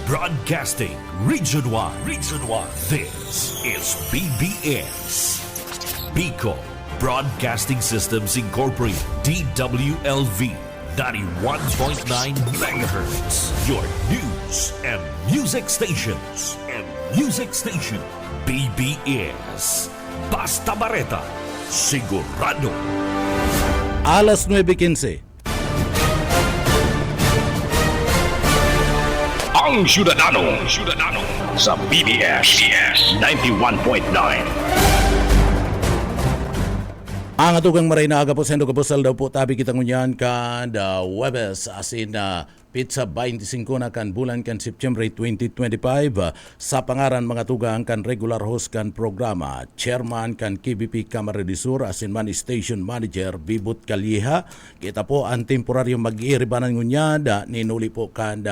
Broadcasting Region 1. Region 1. This is BBS. Bicol Broadcasting Systems Incorporated. DWLV 91.9 megahertz. Your news and music stations. BBS. Basta Bareta. Sigurado. Alas 9:15. Ang Ciudadano sa BBS 91.9. Ang atugang maray na aga po sendo kapusal daw po tabi kita ngunyan kan Webes asin pizza 25 na kan bulan kan September 2025 sa pangaran mga tugang kan regular host kan programa chairman kan KBP Camarines Sur asin man station manager Bibut Kalyeha kita po ang temporaryong mag-iiribanan ngunyan ninuli po kan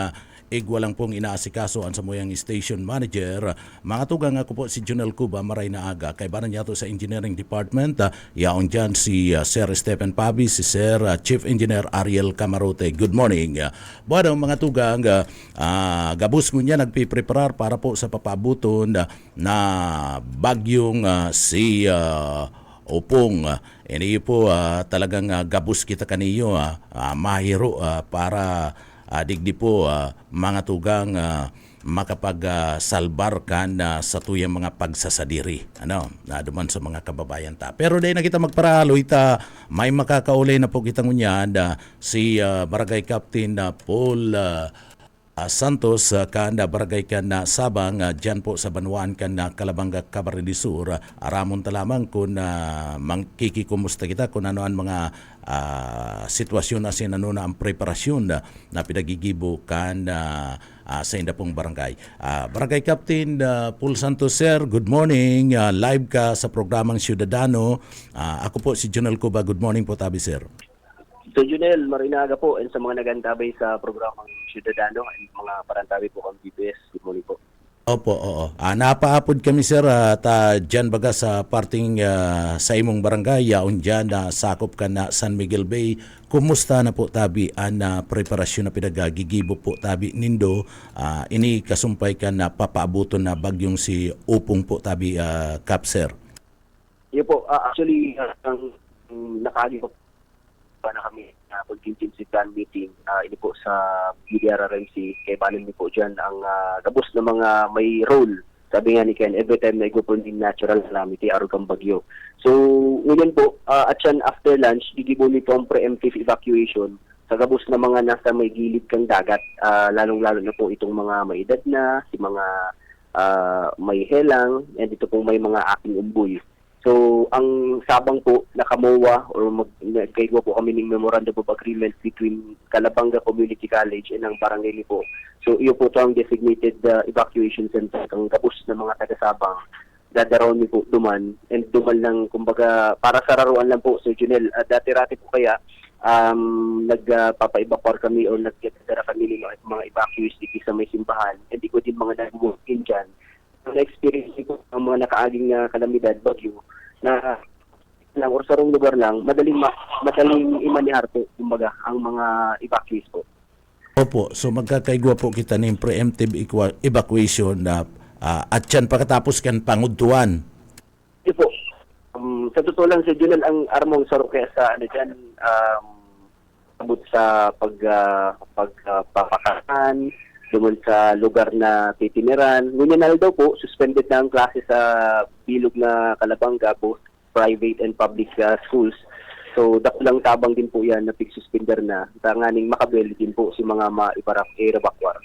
igwalang pong inaasikaso ang sa moyang station manager. Mga tugang ako po si Junel Cuba maray na aga. Kay banan yato sa engineering department. Yaon dyan si Sir Stephen Pabi, si Sir Chief Engineer Ariel Camarote. Good morning. Buwan mga tugang, gabus ko niya nagpipreparar para po sa papabuton na bagyong si Opong. Ini po talagang gabus kita kaniyo mahiro para digdi po mga tugang makapag-salbar kan sa tuyang mga pagsasadiri na duman sa mga kababayan ta. Pero dahil na kita magparalo ita may makakaulay na po kita ngunyan si Barangay Captain Paul Santos kanda barangay kan Sabang dyan po sa Banuan kan Calabanga Camarines Sur aramon ta lamang kung mangkikikumusta kita kung ano ang mga sitwasyon na sinanuna ang preparasyon na pinagigibo kan sa inda pong barangay. Barangay Captain Paul Santos, sir, good morning. Live ka sa programang Ciudadano. Ako po si Junel Cuba. Good morning po tabi, sir. So Junel, marinaga po and sa mga nagantabay sa programang Ciudadano and mga parantabi po kang BBS. Good morning po. Opo, oo. Napaapod kami sir at dyan baga sa parting sa imong barangay, yaon dyan sakop ka na San Miguel Bay. Kumusta na po tabi ang preparasyon na pinagagigibo po tabi nindo? Ini kasumpay ka na papaabuton na bagyong si Upong po tabi Cap, sir. Iyo po, actually, ang nakagibo pa na kami na contingency plan meeting ini po sa BDRRMC kay banin niyo po dyan ang gabos na mga may role sabi nga ni Ken every time na igupunin natural calamity arugang bagyo. So ngayon po at yan after lunch gigibo nito ang preemptive evacuation sa gabos na mga nasa may gilid kang dagat lalong-lalo na po itong mga may edad na si mga may helang and ito pong may mga aking umboy. So, ang Sabang po, nakamowa or nagkaigo po kami ng Memorandum of Agreement between Calabanga Community College and ang barangay po. So, iyo po ito ang designated evacuation center ang kapos ng mga taga-Sabang. Dadaraw niyo po duman and duman lang, kumbaga, para sa raruan lang po. So, Junel, dati-rati po kaya nagpapa-evacuate kami o nagkatara kami ng mga evacuees dito sa may simbahan. Hindi ko din mga nag-walk-in dyan. Ang na-experience ko ang mga nakaaging kalamidad, bagyo, na lang or sa rong lugar lang, madaling imanihar po, kumbaga, ang mga evacuees po. Opo, so magkakaigwa po kita ng preemptive evacuation na at yan pagkatapos kan pangudtuan. Hindi po. Sa totoo lang, sa Junel, ang armong saro kaya sa ano dyan, abot sa pagpapakaan, duman sa lugar na titiniran. Ngunyan na daw po, suspended na ang klase sa bilog na Calabanga, both private and public schools. So, dakulang tabang din po yan na pig-suspender na. Tanganing makabeli din po si mga ma-evacuar.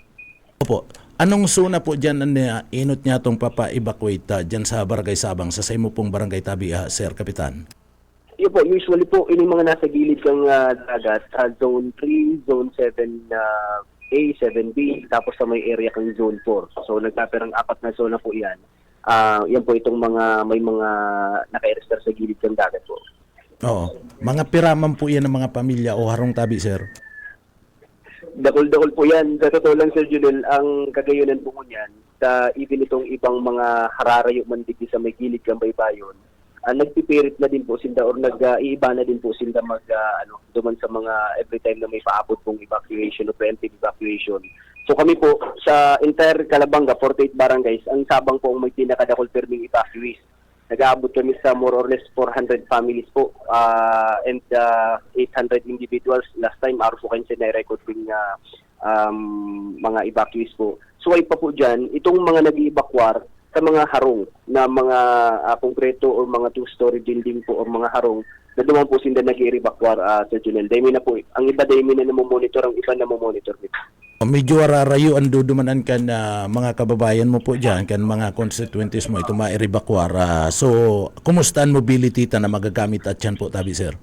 Opo. Anong zona po dyan na inot niya itong papa-evacuate dyan sa Barangay Sabang, sa mo pong Barangay Tabi, Sir Kapitan? Yun po, usually po, ini mga nasa gilid kang dagat, Zone 3, Zone 7, A, 7B, tapos sa may area kang Zone 4. So, nagkapirang 4 na zona po yan. Yan po itong may mga naka-register sa gilid ng dagat po. Oo. Mga piraman po yan ng mga pamilya o harong tabi, sir? Dakol-dakol po yan. Sa totoo lang, Sir Junel, ang kagayunan po niyan, sa even itong ibang mga hararayo man dito sa may gilid ng baybayon, nagpipirit na din po sila or nag-iiba na din po sila duman sa mga every time na may paabot pong evacuation o preemptive evacuation. So kami po sa entire Calabanga, 48 barangays, ang Sabang po ang may pinakadakol perming evacuees. Nag-aabot kami sa more or less 400 families po and 800 individuals. Last time, araw po kayo na-record po yung mga evacuees po. So ay pa po dyan, itong mga nag-i-evacuar sa mga harong na mga konkreto o mga two-story building po o mga harong na duman po sila nag-i-evacuar sa Junel. Dahil na po, ang iba dahil na namomonitor, ang iba namomonitor nito. Medyo ararayo ang dudumanan kan mga kababayan mo po dyan, kan mga constituents mo ito ma-evacuar. So, kumusta ang mobility ta na magagamit at yan po tabi, sir?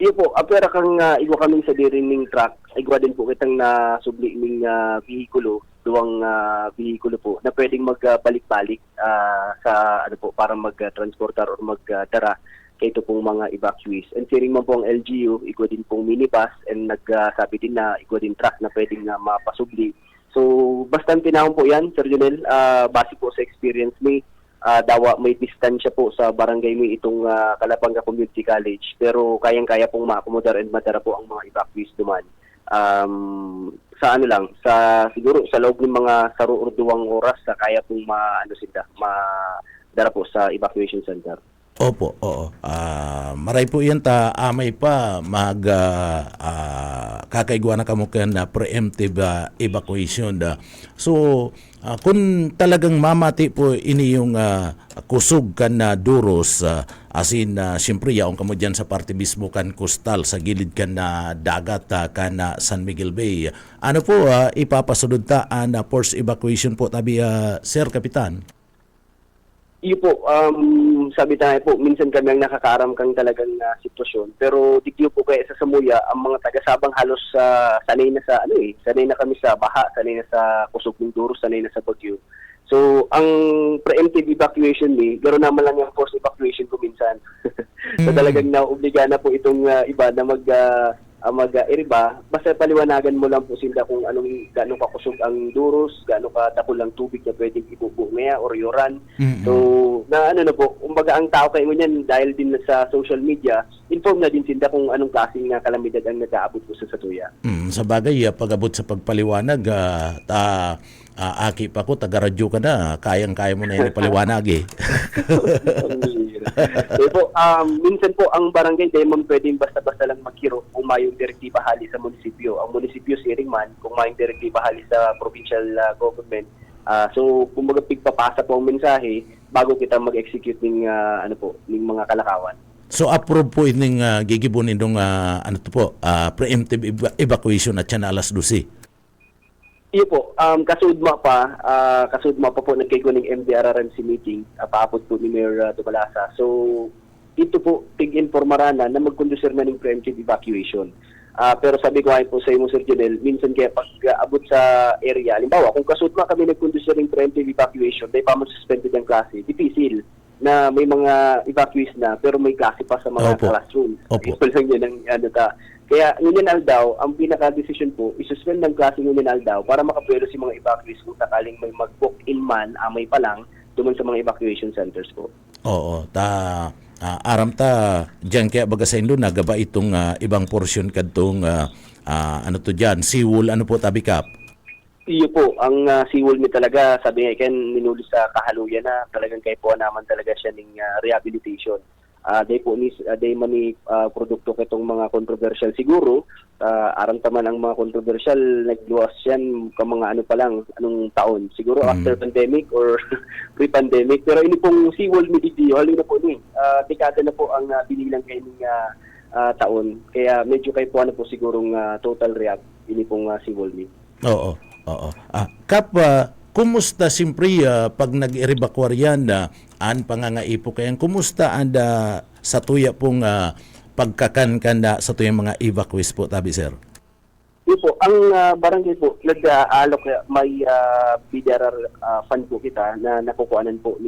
Iyo po, apera kang igwa kami sa dirining truck, igwa din po kitang nasubli ning vehikulo, duwang vehikulo po, na pwedeng magbalik-balik sa para mag-transportar or magdara kay ito pong mga evacuees. And siring man po ang LGU, igwa din pong minibus and nagsabi din na igwa din truck na pwedeng mapasubli. So, bastante tinahon po yan, Sir Junel, base po sa experience ni dawa may distansya po sa barangay mi itong Calabanga Community College, pero kayang-kaya pong ma-accommodar and madara po ang mga evacuees duman. Sa siguro sa loob ng mga 1 or 2 oras kaya pong madara po sa evacuation center. Opo, oo. Maray po yan amay pa kakaigwa na kamo na preemptive evacuation. So, kung talagang mamati po ini yung kusog kan na duros, siyempre yaong kamo dyan sa parte mismo kan coastal, sa gilid kan na dagat kan na San Miguel Bay. Ano po ipapasunod ta na force evacuation po tabi, Sir Kapitan? Iyo po, sabi tayo po, minsan kami ang nakakaaram kang talagang sitwasyon. Pero digyo po kaya sa Samuya, ang mga taga-Sabang halos sanay na sanay na kami sa baha, sanay na sa kusog ng duros, sanay na sa bagyo. So, ang preemptive evacuation gano'n naman lang yung forced evacuation ko minsan. So, talagang naobliga na po itong iba na mag-iriba, basta paliwanagan mo lang po sila kung gaano kakusog ang duros, gaano kadakol ang tubig na pwedeng ibubo ngaya or yoran. So, kumbaga ang tao kayo niyan dahil din sa social media, inform na din sila kung anong klaseng kalamidad ang nag-aabot po sa Satuya. Sa bagay, pag-abot sa pagpaliwanag, aki pa ko, taga-radyo ka na, kayang-kaya mo na yung paliwanag eh. Po, minsan po ang barangay dahil man pwedeng basta-basta lang maghiro kung mayong direktiba hali sa munisipyo. Ang munisipyo siring man kung mayong direktiba hali sa provincial government. So kumbaga pigpapasa po ang mensahe bago kita mag-execute ng mga kalakawan. So approve po ining gigibunin ng preemptive evacuation at yan alas 12. Iyo po, kasudma pa po nagkiguning MDRRMC meeting, paabot po ni Mayor Dumalasa. So, ito po, tig-informarana na mag-conducer na ng preemptive evacuation. Pero sabi ko ay po sa inyo, Sir Junel, minsan kaya pag abot sa area, halimbawa, kung kasudma kami nag-conducer ng preemptive evacuation, dahil pa suspended ang klase, difícil na may mga evacuees na, pero may klase pa sa mga classrooms. Ito lang yun ang Kaya ngunyan aldaw, ang pinaka-decision po, isuspend ng klase ngunyan aldaw para makapwelo si mga evacuees kung sakaling may mag-book in man, amay pa lang, duman sa mga evacuation centers po. Oo, aram ta, dyan kaya baga sa inyo, nagaba itong ibang portion kadtong, seawall, po tabi kap? Iyo po, ang seawall mi talaga, sabi nga, minuli sa kahaluyan na talagang kayo po naman talaga siya ng rehabilitation. Day mani produkto ketong mga controversial siguro aram taman ang mga controversial nagluwas yan ka mga anong taon siguro after pandemic or pre-pandemic, pero ini pong seawall medidyo halin na po dekada na po ang binilang kayong taon, kaya medyo kayo po po sigurong total react ini pong seawall ni. Oo. Kap, kumusta simpre pag nag-evacuar yan an pangangaipo kayan, kumusta anda sa tuya pong pagkakan sa tuyang mga evacuees po tabi, sir? Yun po, ang barangay po nag-aalok may BDRR fund po kita na nakukuhanan po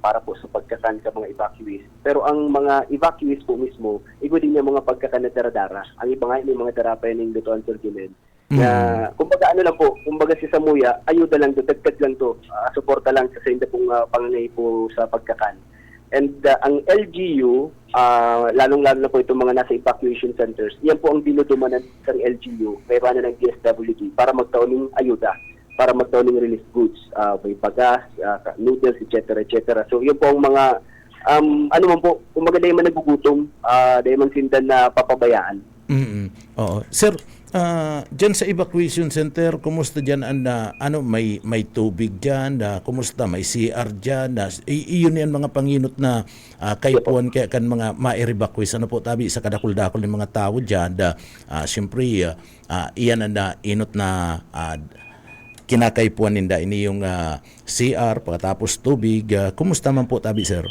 para po sa pagkakan sa mga evacuees. Pero ang mga evacuees po mismo, igo din yung mga pagkakan na daradara. Ang iba nga yung mga darapay ng Lutuan Surgimen. Na kumbaga kumbaga si Samuya, ayuda lang to, dagdag lang to, suporta lang sa inyo pong pangangay po sa pagkakan. And ang LGU, lalong-lalo na po itong mga nasa evacuation centers, yan po ang dinudumanan ng LGU, may rana ng DSWD para magtaon ng ayuda, para magtaon ng relief goods, may bagas, noodles, etc. So yun po ang mga, ano man po, kumaga dahil man nagugutom, dahil man sindan na papabayaan. Oo. Sir, dyan sa evacuation center, kumusta dyan may tubig dyan, kumusta may CR dyan, iyon yan mga panginot na kayo puan kaya kan mga ma-evacuate ano po tabi sa kadakul-dakul ng mga tao dyan, siyempre iyan na inot na kinakaipuan ninda ini yung CR pagkatapos tubig, kumusta man po tabi sir?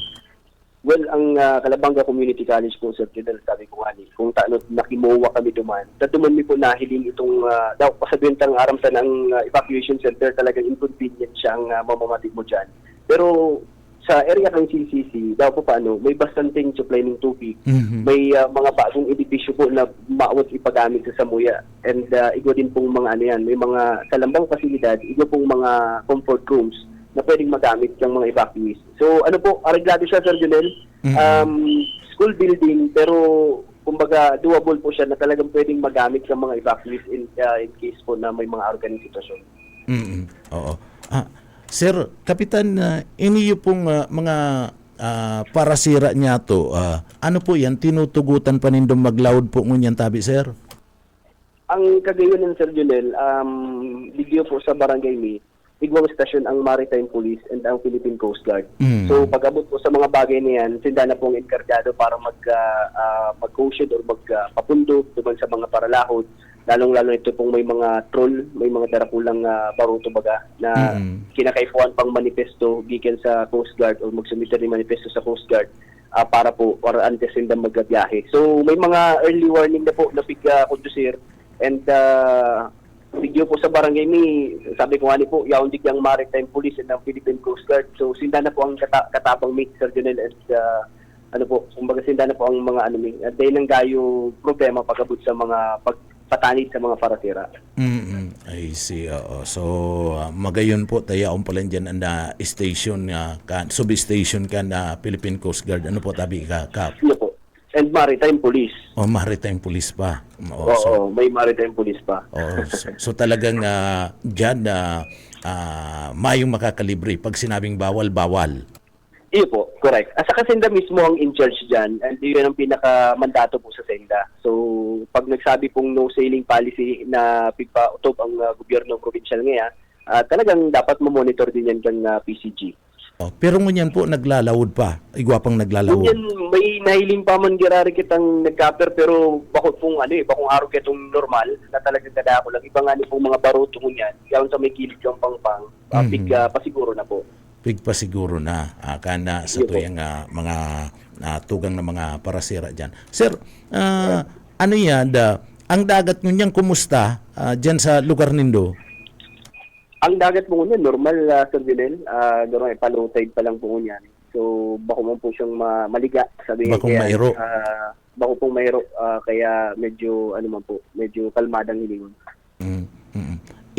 Well, ang Calabanga Community College po, Sir Tidal, sabi ko nga kung nakimowa kami duman, duman mi po nahiling itong, daw pasabihin tang aram sa ng evacuation center, talagang inconvenient siya ang mamamatik mo dyan. Pero sa area ng CCC, daw po paano, may bastanteng supply ng tubig, may mga bagong edifisyo po na maawat ipagamit sa Samuya, and igwa din pong mga ano yan, may mga kalambang pasilidad, igwa pong mga comfort rooms, na pwedeng magamit ng mga evacuees. So ano po, areglado siya, Sir Junel. School building, pero kumbaga doable po siya na talagang pwedeng magamit ng mga evacuees in case po na may mga organic sitwasyon. Oo. Sir, Kapitan, iniyo pong mga parasira niya to, ano po yan, tinutugutan pa nindong maglaod po ngunyan tabi, sir? Ang kagayon ng Sir Junel, video po sa Barangay Mi, igwang stasyon ang Maritime Police and ang Philippine Coast Guard. So pag-abot po sa mga bagay na yan, sinda na pong enkargado para mag-caution or magpapundok duman sa mga paralahod. Lalong-lalo ito pong may mga troll, may mga darakulang baruto baga na kinakaifuan pang manifesto gikan sa Coast Guard o magsumita rin manifesto sa Coast Guard para po or antes sinda magbiyahe. So may mga early warning na po na pig-kondusir and video po sa Barangay Mi, sabi ko nga po, yaundig ang Maritime Police and ang Philippine Coast Guard. So sinda na po ang katabang mate, Sir Junel, and kumbaga sinda na po ang mga dahil ng gayo problema pag-abot sa mga pagpatanid sa mga parasira. I see. So magayon po tayaon pala dyan ang station, sub-station ka na Philippine Coast Guard. Ano po tabi ka? Ano po? And Maritime Police. Maritime Police pa. Oo, may Maritime Police pa. So talagang dyan mayong makakalibre pag sinabing bawal, bawal. Iyo po, correct. Saka Senda mismo ang in-charge dyan and yun ang pinaka-mandato po sa Senda. So pag nagsabi pong no sailing policy na pigpa-utob ang gobyerno provincial ngayon, talagang dapat mamonitor din yan kang PCG. Pero ngunyan po naglalawod pa. Igwapang naglalawod. Ngunyan may nahiling pa man girari kitang nagkaper pero bakit pong bakong araw kitong normal na talagang kadako lang. Iba nga ni pong mga baruto ngunyan. Yaon sa may kilid yung pang-pang. Pasiguro na po. Pasiguro na. Kana sa tuyang mga tugang na mga parasira dyan. Sir, ano yan? Ang dagat ngunyan kumusta dyan sa lugar nindo? Ang dagat po ngunyan, normal, Sir Junel. Normal, low tide pa lang po ngunyan. So, bako man po siyang maliga. Bakong mairo. Bako pong mairo. Kaya medyo, medyo kalmadang hilingon.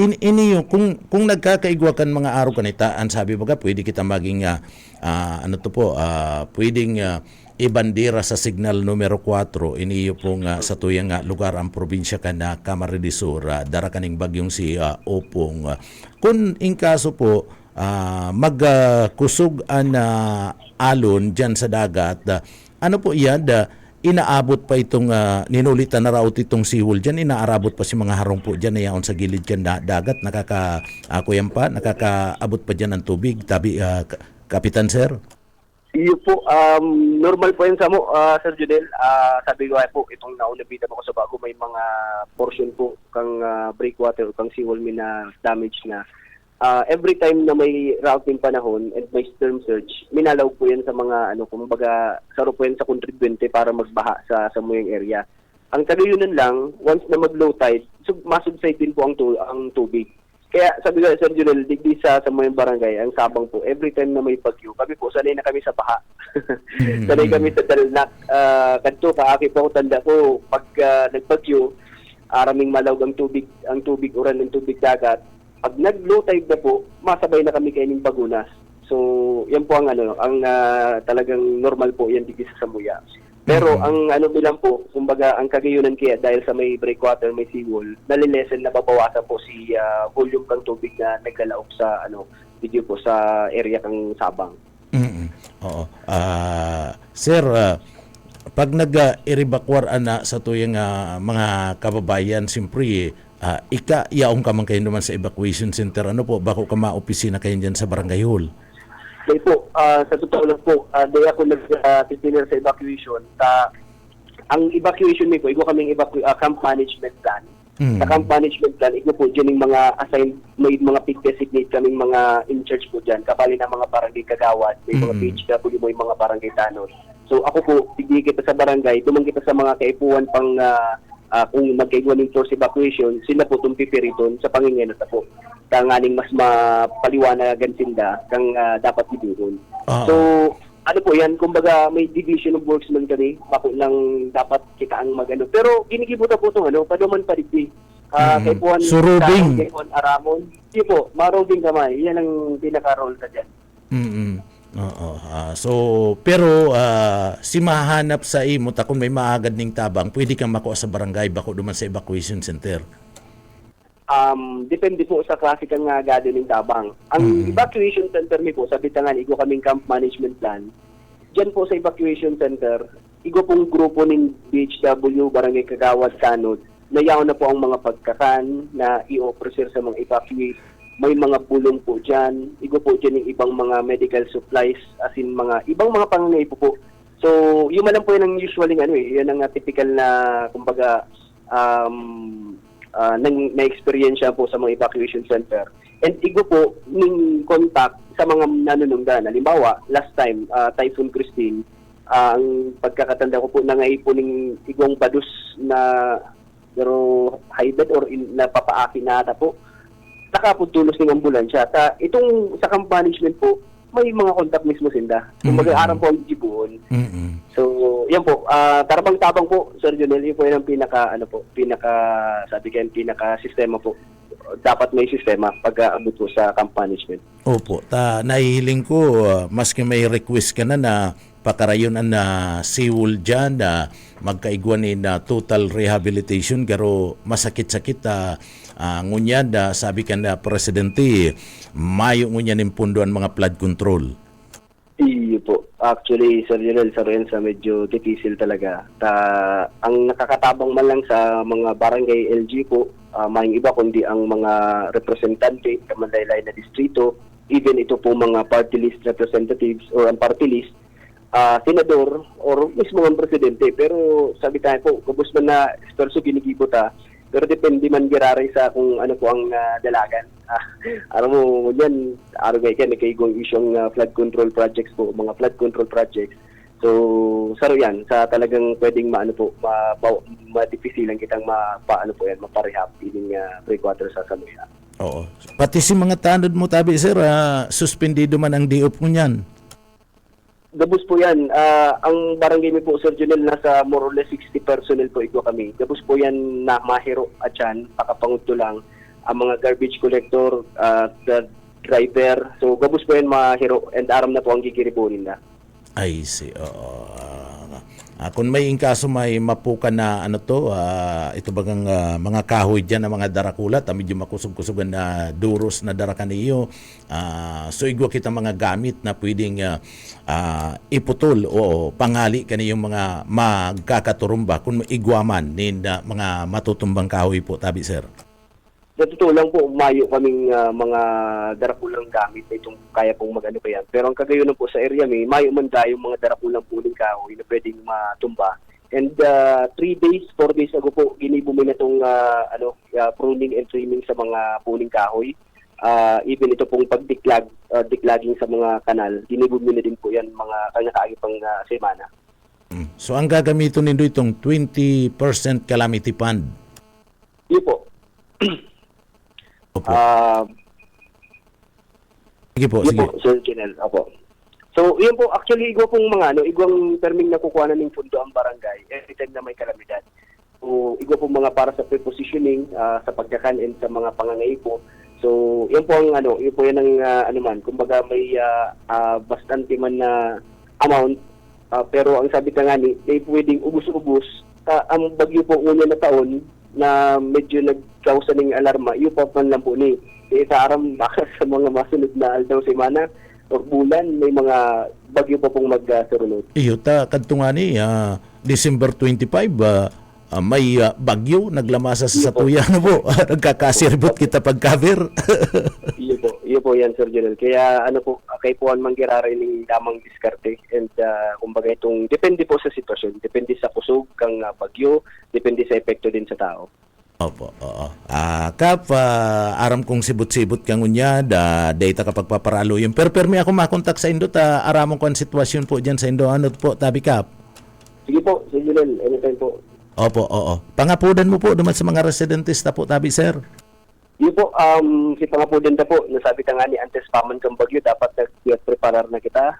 Ini yung, kung nagkakaigwa kan mga araw kanitaan, sabi baga, pwede kita maging, pwedeng ibandera sa signal numero 4 iniyo pong sa tuyang lugar ang probinsya ka na Camarines Sur, dara kaning bagyong si Opong. Kung in kaso po magkusog an alon dyan sa dagat, ano po yan, inaabot pa itong ninulitan na raot itong siwol dyan, inaarabot pa si mga harong po dyan na yaon sa gilid dyan na dagat, nakakaabot pa dyan ng tubig, tabi Kapitan Sir? Iyo po, normal po yan sa mo, Sir Junel. Sabi ko po, itong naunabita ko sa bago, may mga portion po kang breakwater o kang seawall na damage na. Every time na may routing panahon and may storm surge, minalaw po yan sa mga, kumbaga, saro po yan sa kontribwente para magbaha sa muyang area. Ang tagayunan lang, once na mag-low tide, masubside din po ang tubig. Kaya sabi ko, Sir Junel, digdi sa mga barangay, ang sabang po, every time na may bagyo, kami po, sanay na kami sa baha. Sanay kami sa dalnak. Kanto, kaaki po ako, tanda ko, pag nagbagyo, araming malawag ang tubig uran ng tubig dagat. Pag nag-low tide na po, masabay na kami kaining bagunas. So, yan po ang talagang normal po yan dito sa Sambuya. Pero ang bilang po, kumbaga ang kagayunan kaya dahil sa may breakwater, may seawall, nalilesen na babawasan po si volume ng tubig na naglalaok sa video po sa area kang Sabang. Oo. Sir, pag nag-evacuar na sa tuyang mga kababayan, siyempre, yaong ka man kayo naman sa evacuation center. Ano po, bako ka ma-opisina kayo dyan sa Barangay Hall? Dahil po, sa totoo lang po, dahil ako nag-titiner sa evacuation, ang evacuation po, igo kaming camp management plan. Sa camp management plan, igo po dyan yung mga assigned, may mga pig designate kaming mga in-charge po dyan, kabali ng mga barangay kagawad, may mga PHW mo yung mga barangay tanod. So ako po, tigil kita sa barangay, dumang kita sa mga kaipuan pang kung magkaiguan ng force evacuation, sila po tumpipiriton sa pangingenot na po. Kanganing mas mapaliwanagan sinda kang dapat iduron. So, ano po yan, kumbaga may division of worksmen kami, bako lang dapat kita ang magano. Pero ginigibuta po itong paduman paligdi. Kaipuan Surubing. Kaipuan Aramon. Hindi po, marubing kamay. Yan ang pinaka-role sa dyan. Pero si mahanap sa imo ta kung may maagad ning tabang, pwede kang makuha sa barangay bako duman sa evacuation center. Depende po sa klase kang gado ng tabang. Ang evacuation center mi po, sa Bitangan, igo kaming camp management plan. Diyan po sa evacuation center, igo pong grupo ng BHW, Barangay Kagawad, Tanod, nayaw na po ang mga pagkakan na i-offer sa mga evacuate. May mga bulong po dyan. Igo po dyan yung ibang mga medical supplies, as in mga ibang mga pangangailangan po. So, yung lang po yun ang usually yan ang typical na, kumbaga, na-experience po sa mga evacuation center. And igo po ning contact sa mga nanunungdan. Halimbawa, last time, Typhoon Christine, ang pagkakatanda ko po, nangaipo ning igong badus na pero high bed or napapaaki na ata po, nakapuntulos ng ambulansya. Itong sa camp management po, may mga contact mismo sinda. Kung mag-aaral po ang jibuon. So, yan po. Tarabang-tabang po, Sir Jonel, yun po yung pinaka-sistema po. Dapat may sistema pag-abot po sa camp management. Opo. Nahihiling ko, maski may request ka na pakarayon na seawall dyan, na magkaigwan na total rehabilitation, pero masakit-sakit ngunyan sabi ka na presidente, mayo ngunyan yung punduan mga flood control. Iyo po. Actually, Sir Jonel, Sir Renza, medyo difficile talaga. Ang nakakatabang man lang sa mga barangay LG po, maing iba kundi ang mga representante, kamandaylay na distrito, even ito po mga party list representatives or ang party list, senador or mismo ang presidente. Pero sabi tayo po, kabus man na esperso ginigibo pero depende man giraray sa kung ano po ang dalagan. Alam mo, yan, nagkaigong isyong flood control projects po, mga flood control projects. So, saro yan, sa talagang pwedeng madipisilan kitang maparehab yung breakwater sa Samoya. Oo. Pati si mga tanod mo tabi, sir, suspendido man ang DOP mo niyan. Gabos po yan. Ang barangay mi po, Sir Jonel, nasa more or less 60 personnel po ito kami. Gabos po yan na mahiro at yan, pakapanguto lang. Ang mga garbage collector, the driver. So, gabos po yan mahiro and aram na po ang gigiribunin na. I see. Kung may inkaso may mapukan na ito bagang mga kahoy dyan na mga darakula, medyo makusog-kusugan na duros na darakan niyo. So igwa kita mga gamit na pwedeng iputol o pangali kaniyong mga magkakaturumba kung igwaman nin mga matutumbang kahoy po tabi, sir. Sa totoo lang po, mayo kaming mga darakulang gamit na itong kaya pong mag-ano pa yan. Pero ang kagayon po sa area may mayo man tayo mga darakulang puling kahoy na pwedeng matumba. And 3 days, 4 days ago po, ginibumi na itong pruning and trimming sa mga puling kahoy. Even ito pong diklagging sa mga kanal, ginibumi na din po yan mga kanya-kaagi pang semana. So ang gagamitin nito itong 20% calamity fund? Yun po. Sige po, sige. Po, Sir Jonel, opo. So, yun po, actually, igwa pong igwang terming nakukuha na ng pundo ang barangay every time na may kalamidad. So, igwa pong mga para sa prepositioning, sa pagkakan and sa mga pangangaipo. So, po. Yan po ang ano, yun po yan ang ano man, kumbaga may bastante man na amount, pero ang sabi ka nga ni, may pwedeng ubus-ubus. Ang bagyo po una na taon na medyo nagkausa ng alarma, yun po man lang po ni itaaram baka sa mga masunod na aldaw semana o bulan, may mga bagyo po pong magsurunod. Iyo ta kadto nga ni December 25 may bagyo naglamasa sa satuya na po. Nagkakasirbot kita pag-cover. Iyo po yan, Sir Jonel. Kaya ano po, kay Puan Manggiraray ng damang diskarte, and kumbaga itong depende po sa sitwasyon, depende sa kusog kang bagyo, depende sa epekto din sa tao. Opo, oo. Kap, aram kong sibot-sibot kang unya, data kapag paparalo yun. Pero may ako makontak sa Indo, aramong ko ang sitwasyon po dyan sa Indo. Ano po, tabi Kap? Sige po, Sir Jonel, anytime po. Opo, oo. Pangapudan mo po naman sa mga residentista po, tabi sir. Yun po, si Pangapudan na po, nasabi ka nga ni antes paman kang bagyo, dapat nag-preparar na kita.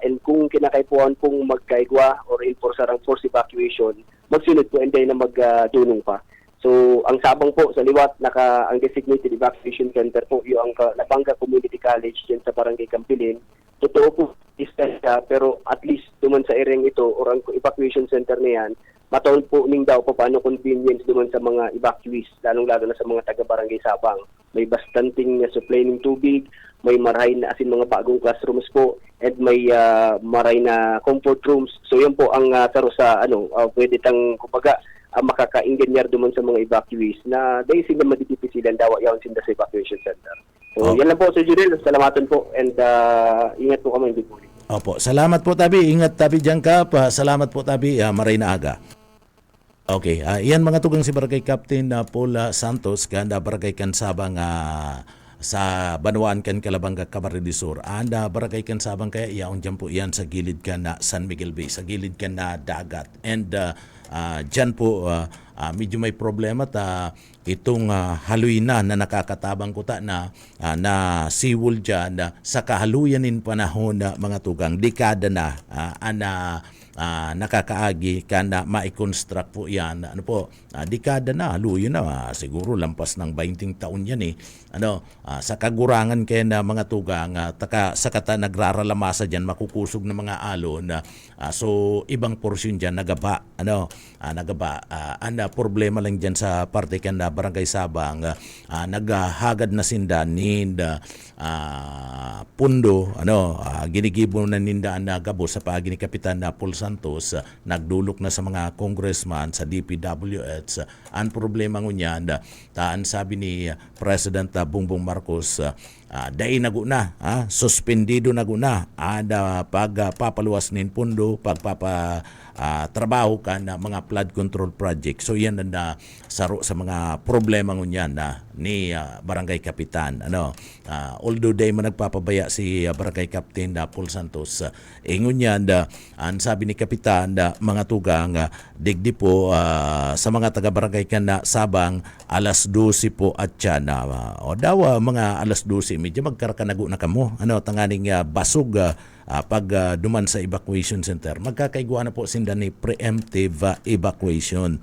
And kung kinakaipuan pong magkaigwa or enforcer ang force evacuation, magsunod po, hindi na magdunong pa. So, ang sabang po sa liwat, ang designated evacuation center po, yung ang Labanga Community College dyan sa Barangay Campilin. Totoo po, distance siya, pero at least duman sa area ito or ang evacuation center na yan, mataon po ning daw po paano convenience duman sa mga evacuees, lalong-lalo na sa mga taga-Barangay Sabang. May bastanting supply ng tubig, may maray na asin mga bagong classrooms po, and may maray na comfort rooms. So, yan po ang taro sa pwede tang kumbaga makaka-engineer duman sa mga evacuees na dahil sila madidipisilan daw yaw sinda sa evacuation center. So, yan lang po, Sir Junel. Salamatan po, and ingat po kami hindi po. Opo, salamat po tabi. Ingat tabi dyan Kap. Salamat po tabi. Maray na aga. Okay, iyan mga tugang si Barangay Captain Paul Santos, kanda Barangay Kansabang sa Banuan kan Calabanga, Camarines Sur. Anda Barangay Kansabang kaya iyaon dyan po iyan sa gilid ka na San Miguel Bay, sa gilid ka na dagat. And dyan po medyo may problema itong haluina na nakakatabang kuta na seawall dyan sa kahaluyanin panahon na mga tugang dekada na nakakaagi ka na ma-construct po yan. Ano po, dekada na, haluyo na, siguro lampas ng 20 taon yan eh. Sa kagurangan kaya na mga tugang, sa kata nagraralamasa dyan, makukusog na mga alon. So, ibang porsyon dyan, nagaba. Problema lang dyan sa parte ka na Barangay Sabang, naghagad na sindanin, pundo, ginigibo na nindaan na gabo sa pagi ni Kapitan Paul Santos, nagdulok na sa mga congressman sa DPWH. Ang problema ngunyan, taan sabi ni President Bongbong Marcos, dahil naguna, suspendido naguna, pagpapaluwas nin pundo, trabaho ka na mga flood control project. So yan na saro sa mga problema ngunyan ni Barangay Kapitan. Although day man nagpapabaya si Barangay Captain Paul Santos, ngunyan ang sabi ni Kapitan mga tugang digdi po sa mga taga-barangay ka na Sabang alas 12 po at yan. O daw mga alas 12 medyo magkarakanago na kamo. Tanganing basog pag duman sa evacuation center. Magkakaigwa na po sinda ni preemptive evacuation.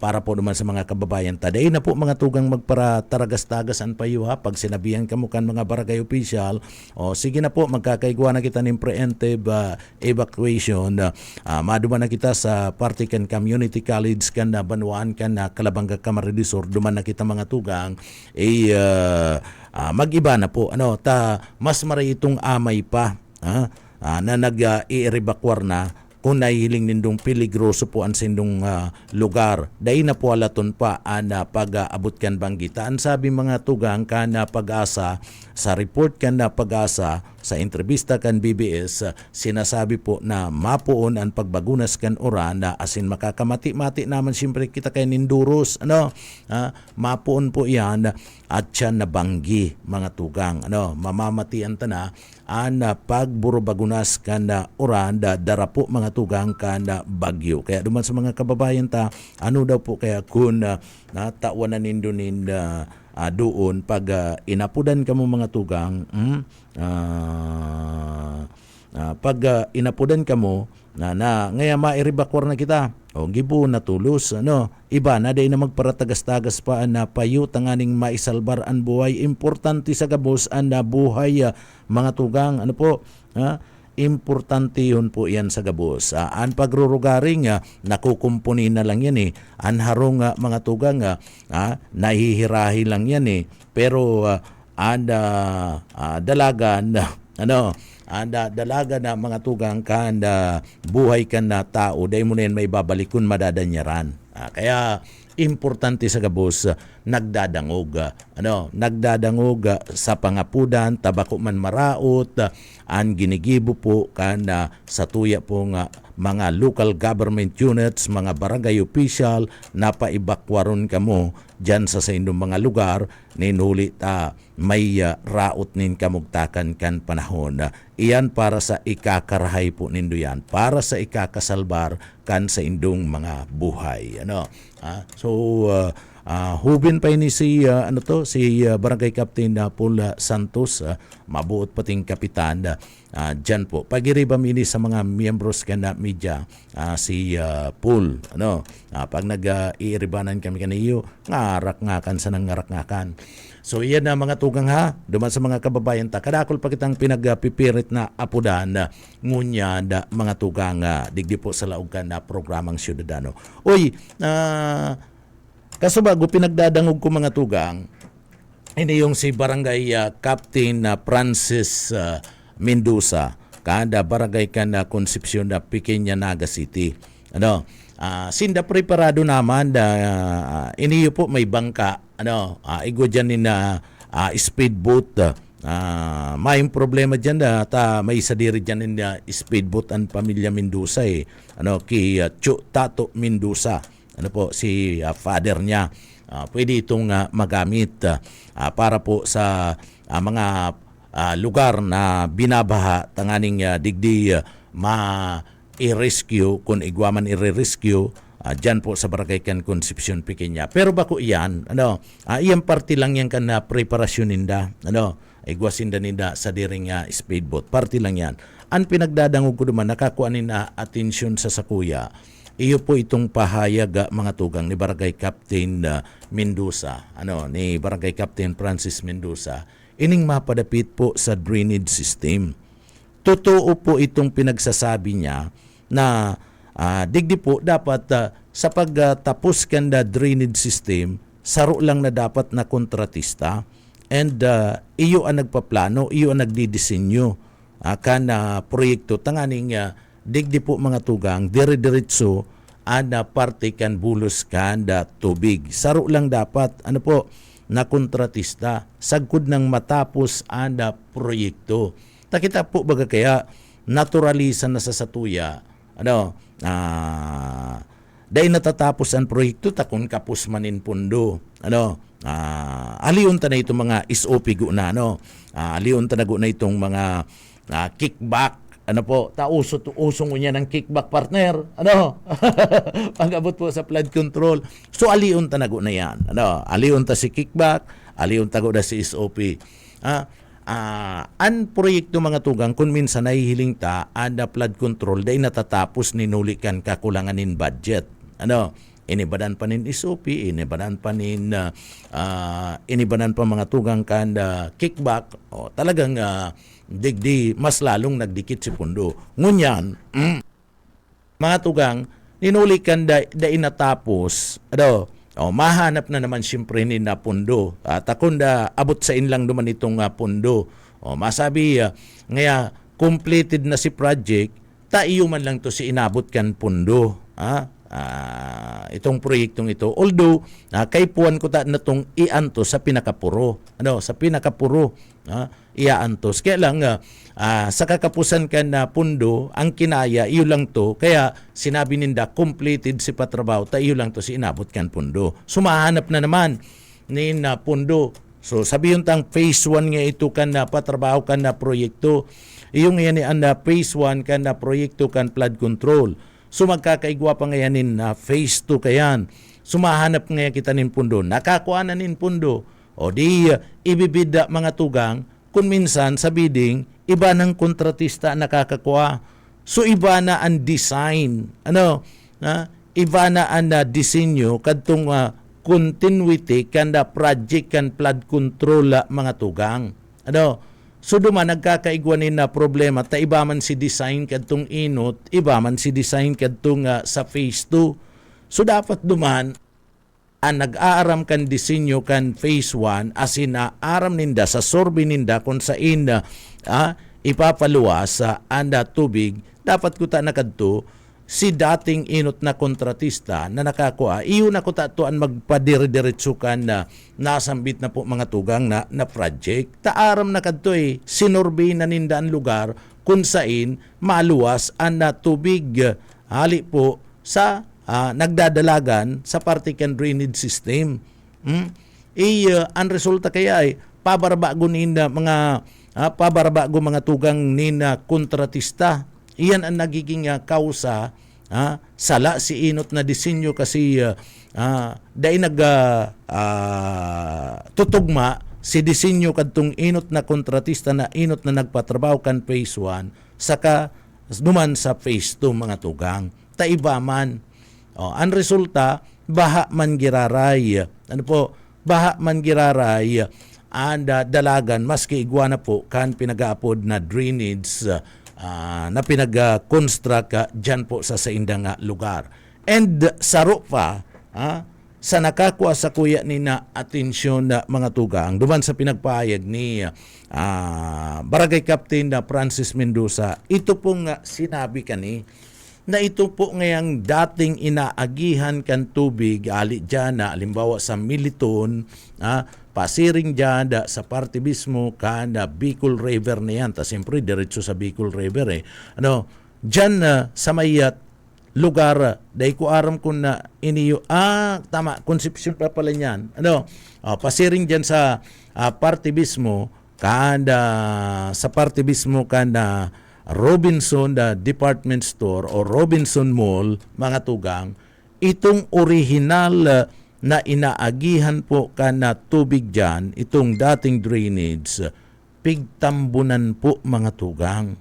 Para po duman sa mga kababayan. Taday na po mga tugang magpara taragas-tagasan pa iyo pag sinabihan ka mo kan mga barangay official. Sige na po, magkakaigwa na kita ng preemptive evacuation. Maduman na kita sa Partikan Community College kan na Banuan kan na Calabanga, Camarines Sur. Duman na kita mga tugang. Mag-iba na po. Mas maray itong amay pa. Na nag-i-evacuar na kung nahihiling nindong peligroso po ang sindong lugar. Dahil na po alaton pa na pag-abot kan banggitaan. Sabi mga tugang ka na pag-asa, sa report kan na pag-asa, sa entrevista kan BBS, sinasabi po na mapuon ang pagbagunas kan oran na asin makakamati-mati naman siyempre kita kay Ninduros. Mapuon po yan at siya nabanggi mga tugang. Mamamatian ta na pagburobagunas kan na oran dara po mga tugang kan na bagyo. Kaya duman sa mga kababayan ta, daw po kaya kung natawanan nindunin doon pag inapudan ka mo mga tugang, pag inapudan ka mo, na ngaya mairibakwar na kita. O gibo na tulos, iba na day na magparatagas-tagas pa na payo tanganing maisalbar ang buhay. Importante sa gabos ang buhay mga tugang. Importante yun po yan sa gabos. Ang pagrurugaring, nakukumpuni na lang yan Ang harong mga tugang, nahihirahi lang yan Pero dalagan, dalaga na mga tugang kan buhay kan na tao, dahil mo na yan may babalikon madadanyaran. Kaya importante sa gabos, nagdadangog. Nagdadangog sa pangapudan, tabako man maraot, ang ginigibo po kan sa tuya po nga mga local government units, mga barangay official, napaibakwaron kamo dyan sa indong mga lugar, ninuli ta may raot nin kamugtakan kan panahon. Iyan para sa ikakarahay po nindo yan, para sa ikakasalbar kan sa indong mga buhay. Hubin pa ini si Barangay Captain Paul Santos, mabuot pating kapitan dyan po. Pagiribam ini sa mga miyembros ka na media, si Paul, pag nag-iiribanan kami kaniyo, ngarak-ngakan sa nangarak-ngakan. So iyan na mga tugang duman sa mga kababayan ta, kadakol pa kitang pinagpipirit na apudan, ngunya da mga tugang, digdi po sa laog ka na programang Ciudadano. Kaso bago pinagdadangog ko mga tugang, ini yung si Barangay Captain Francis Mendoza, kada barangay ka na Concepcion na Pequeña Naga City. Sinda preparado naman iniyo po may bangka, igo dyan na speedboat. May problema dyan may sadiri dyan na speedboat ang pamilya Mendoza ki Tato Mendoza. Si father niya. Pwede itong magamit para po sa mga lugar na binabaha, tanganing digdi ma-i-rescue, kung igwaman i-rescue, dyan po sa Barangay Concepcion Pequeña. Pero bako iyan, iyan party lang yan kan na preparasyon ninda, igwasin da ninda sa diring speedboat. Party lang yan. Ang pinagdadangog ko naman, nakakuha nina atensyon sa sakuya. Iyo po itong pahayag mga tugang ni Barangay Captain Mendoza, ni Barangay Captain Francis Mendoza, ining mapadapit po sa drainage system. Totoo po itong pinagsasabi niya na digdi po dapat sa pagtapos kanda drainage system, saro lang na dapat na kontratista, and iyo ang nagpaplano, iyo ang nagdidisenyo kana proyekto tanganing digdi po mga tugang, dire-diretso, parte kan bulos kan tubig. Saro lang dapat, na kontratista, sagkod ng matapos proyekto. Takita po baga kaya, naturalisan na sa satuya, dahil natatapos ang proyekto, takon kapos manin pundo. Aliyon ta na itong mga SOP go na, aliyon ta na go na itong mga kickback, usong niya ng kickback partner, pag-abot po sa flood control. So aliyon ta nago na yan, aliyon ta si kickback, aliyon ta go na si SOP. An proyekto mga tugang, kung minsan nahihiling ta, ada flood control, dahil natatapos ninulikan kakulangan in budget. Inibadan pa nin SOP, inibadan pa mga tugang kan kickback, talagang digdi mas lalong nagdikit si pundo. Ngunyan, mga tugang, ninulikan da inatapos, mahanap na naman siyempre ni na pundo. Takon da abot sa inlang duman itong pundo. Masabi, ngaya completed na si project, taiyo man lang to si inabot kan pundo. Itong proyektong ito, although kay puwan ko ta na tong ianto sa pinakapuro, iaantos, kaya lang sa kakapusan ka na pundo ang kinaya iyo lang to, kaya sinabi ninda completed si patrabaho, ta iyo lang to si inabot kan pundo. Sumahanap na naman ni na pundo. So sabi yung tang phase 1 nga ito kan na patrabaho kan na proyekto, iyong yan na phase 1 kan na proyekto kan flood control. So magkakaigwa pa ngayanin na phase 2 kayan. Sumahanap ngayon kita nin pundo. Nakakuha na nin pundo. O di ibibida mga tugang, kung minsan sa bidding, iba ng kontratista nakakakuha. So iba na ang design. Iba na ang disenyo kadtong continuity kanda project kan flood control mga tugang. So duman nagkakaigwanin na problema ta iba man si design kadtong inot, iba man si design kadtong sa phase 2. So dapat duman ang nag-aaram kan disenyo kan phase 1 asin aram ninda sa sorbi ninda kung sain ipapaluwas sa anda tubig, dapat kuta nakadto si dating inot na kontratista na nakakuha, iyo na kuta tuan magpadire-diretso kan na nasambit na po mga tugang na project. Taaram na kadto sinorbi na ninda ang lugar kung sain maluwas ang tubig hali po sa nagdadalagan sa partikan drainage system. Ang resulta kaya ay pabarbago ninda mga tugang nina kontratista. Iyan ang nagiging kausa, sala si inot na disenyo kasi dahil tutugma si disenyo kadtong inot na kontratista na inot na nagpatrabaho kan phase 1 saka duman sa phase 2 mga tugang. Taiba man. Ang resulta, baha man giraray. Baha man giraray and dalagan maski iguana po kan pinag-aapod na drainage na pinag-construct dyan po sa indang lugar. And saro pa, sa nakakuha sa kuya ni na atensyon na mga tugang, duman sa pinagpahayag ni Barangay Captain na Francis Mendoza, ito pong sinabi kani, na ito po ngayang dating inaagihan kan tubig, ali dyan na, alimbawa sa Militon, pasiring dyan sa parte mismo kan Bicol River na yan. Siyempre, diretso sa Bicol River dyan sa may lugar, dahil ko aram ko na iniyo, tama, Concepcion pa pala yan. Pasiring dyan sa parte mismo kan sa parte mismo kan Robinson Department Store o Robinson Mall, mga tugang, itong original na inaagihan po ka na tubig dyan, itong dating drainage, pigtambunan po mga tugang.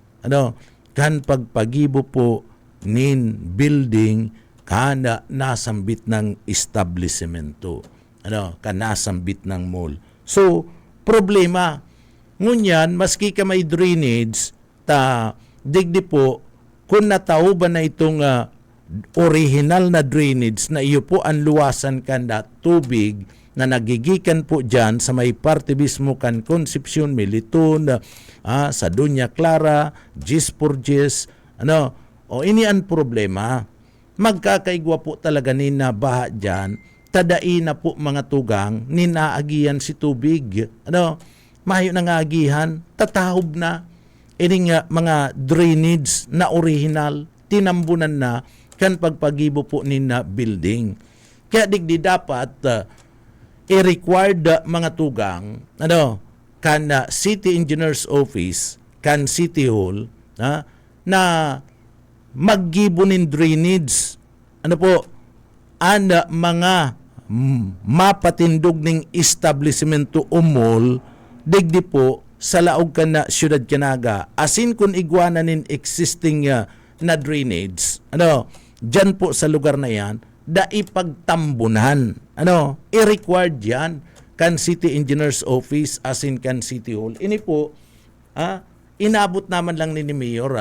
Kan pagpagibo po nin building kana nasambit ng establishmento. Kan nasambit ng mall. So, problema. Ngunyan, maski ka may drainage, digdi po, kung natao ba na itong original na drainage na iyo po ang luwasan kan tubig na nagigikan po dyan sa may parte mismo kan Concepcion, Militon, sa Dunya Clara, Gis Porges, ini ang problema. Magkakaigwa po talaga ni na baha dyan, tadai na po mga tugang, ninaagihan si tubig. Mahayo na agihan, tatahob na. Ining mga drainage na original, tinambunan na kan pagpagibo po ni na building. Kaya digdi dapat i-required mga tugang kan City Engineer's Office, kan City Hall na maggibo nin drainage mga mapatindog ning establishmento o mall digdi po sa laog ka na siyudad Canaga, asin kung iguana nin existing na drainage, dyan po sa lugar na yan, ipagtambunan. I-required yan kan City Engineer's Office, asin kan City Hall. Ini po, inabot naman lang ni Mayor,